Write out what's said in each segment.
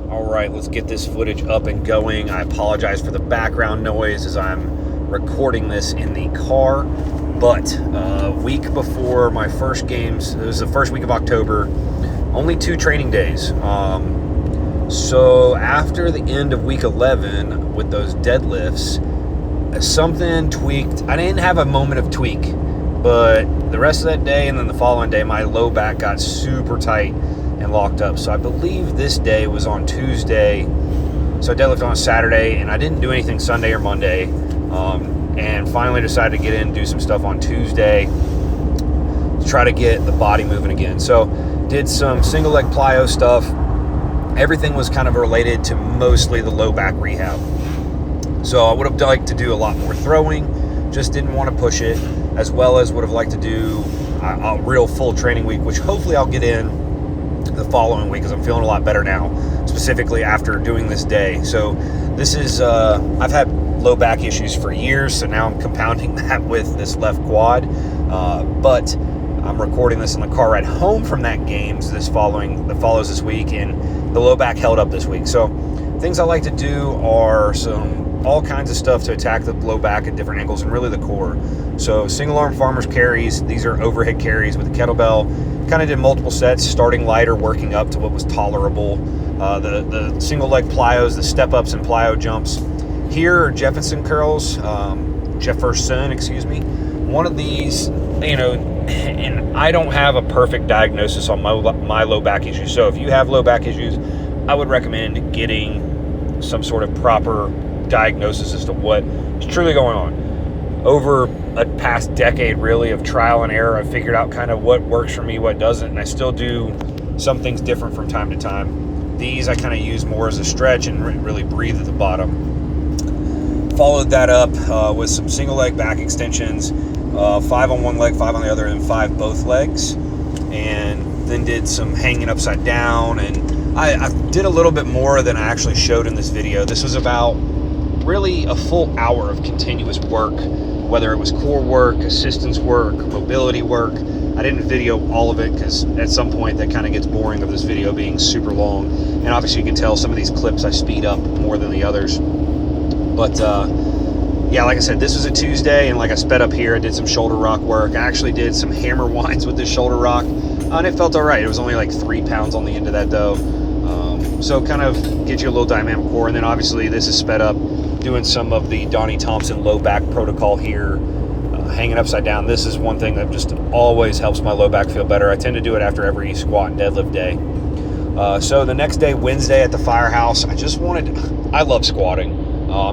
All right, let's get this footage up and going. I apologize for the background noise as I'm recording this in the car. But a week before my first games, it was the first week of October, only 2 training days. So after the end of week 11 with those deadlifts, something tweaked. I didn't have a moment of tweak, but the rest of that day and then the following day, my low back got super tight and locked up. So I believe this day was on Tuesday. So I deadlifted on Saturday, and I didn't do anything Sunday or Monday. And finally decided to get in and do some stuff on Tuesday to try to get the body moving again. So did some single leg plyo stuff. Everything was kind of related to mostly the low back rehab. So I would have liked to do a lot more throwing, just didn't want to push it, as well as would have liked to do a real full training week, which hopefully I'll get in the following week because I'm feeling a lot better now, specifically after doing this day. So this is, I've had low back issues for years, so now I'm compounding that with this left quad. But I'm recording this in the car ride home from that games that follows this week, and the low back held up this week. So things I like to do are all kinds of stuff to attack the low back at different angles and really the core. So single arm farmer's carries, these are overhead carries with the kettlebell. Kind of did multiple sets, starting lighter, working up to what was tolerable. The single leg plyos, the step ups and plyo jumps. Here are Jefferson curls, One of these, and I don't have a perfect diagnosis on my low back issues. So if you have low back issues, I would recommend getting some sort of proper diagnosis as to what is truly going on. Over a past decade, really, of trial and error, I've figured out kind of what works for me, what doesn't, and I still do some things different from time to time. These I kind of use more as a stretch and really breathe at the bottom. Followed that up with some single leg back extensions, 5 on one leg, 5 on the other, and 5 both legs. And then did some hanging upside down, and I did a little bit more than I actually showed in this video. This was about really a full hour of continuous work, whether it was core work, assistance work, mobility work. I didn't video all of it because at some point that kind of gets boring of this video being super long. And obviously you can tell some of these clips I speed up more than the others. But yeah, like I said, this was a Tuesday, and like I sped up here, I did some shoulder rock work. I actually did some hammer winds with this shoulder rock, and it felt all right. It was only like 3 pounds on the end of that though. So kind of get you a little dynamic core. And then obviously this is sped up doing some of the Donnie Thompson low back protocol here, hanging upside down. This is one thing that just always helps my low back feel better. I tend to do it after every squat and deadlift day. So the next day, Wednesday at the firehouse, I love squatting.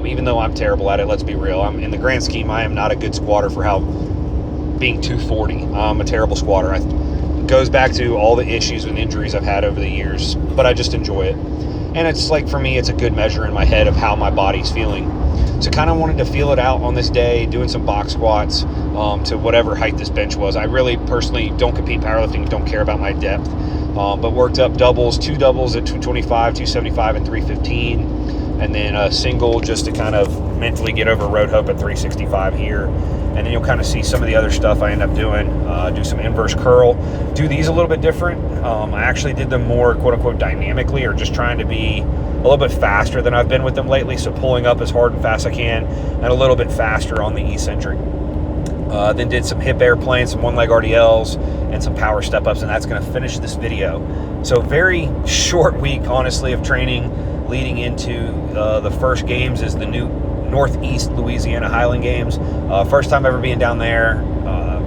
Even though I'm terrible at it, let's be real. In the grand scheme, I am not a good squatter for being 240. I'm a terrible squatter. It goes back to all the issues and injuries I've had over the years, but I just enjoy it. And it's like, for me, it's a good measure in my head of how my body's feeling. So kind of wanted to feel it out on this day, doing some box squats to whatever height this bench was. I really personally don't compete powerlifting, don't care about my depth, but worked up doubles, 2 doubles at 225, 275, and 315. And then a single just to kind of mentally get over road hope at 365 here. And then you'll kind of see some of the other stuff I end up doing. Do some inverse curl. Do these a little bit different. I actually did them more quote-unquote dynamically, or just trying to be a little bit faster than I've been with them lately. So pulling up as hard and fast as I can, and a little bit faster on the eccentric. Then did some hip airplanes, some one-leg RDLs, and some power step-ups, and that's going to finish this video. So very short week, honestly, of training. Leading into the first games is the new Northeast Louisiana Highland Games. First time ever being down there,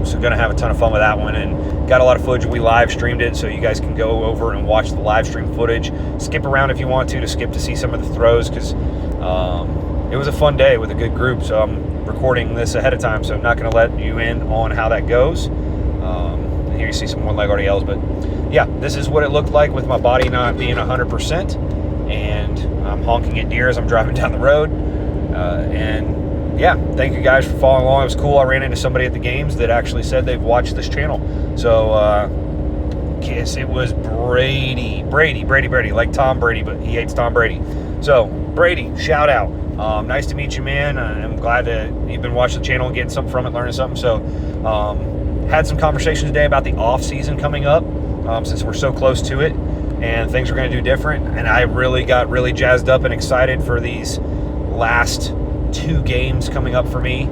so going to have a ton of fun with that one, and got a lot of footage. We live streamed it, so you guys can go over and watch the live stream footage. Skip around if you want to skip to see some of the throws, because it was a fun day with a good group. So I'm recording this ahead of time, so I'm not going to let you in on how that goes. Here you see some one-leg RDLs, but yeah, this is what it looked like with my body not being 100%. And I'm honking at deer as I'm driving down the road. And yeah, thank you guys for following along. It was cool. I ran into somebody at the games that actually said they've watched this channel. So guess it was Brady, like Tom Brady, but he hates Tom Brady. So Brady, shout out. Nice to meet you, man. I'm glad that you've been watching the channel and getting something from it, learning something. So had some conversations today about the off season coming up, since we're so close to it. and things are going to do different. And I really got really jazzed up and excited for these last 2 games coming up for me.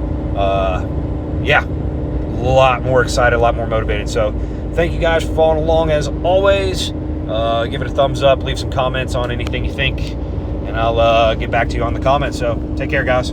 Yeah, a lot more excited, a lot more motivated. So thank you guys for following along as always. Give it a thumbs up, leave some comments on anything you think, and I'll get back to you on the comments. So take care, guys.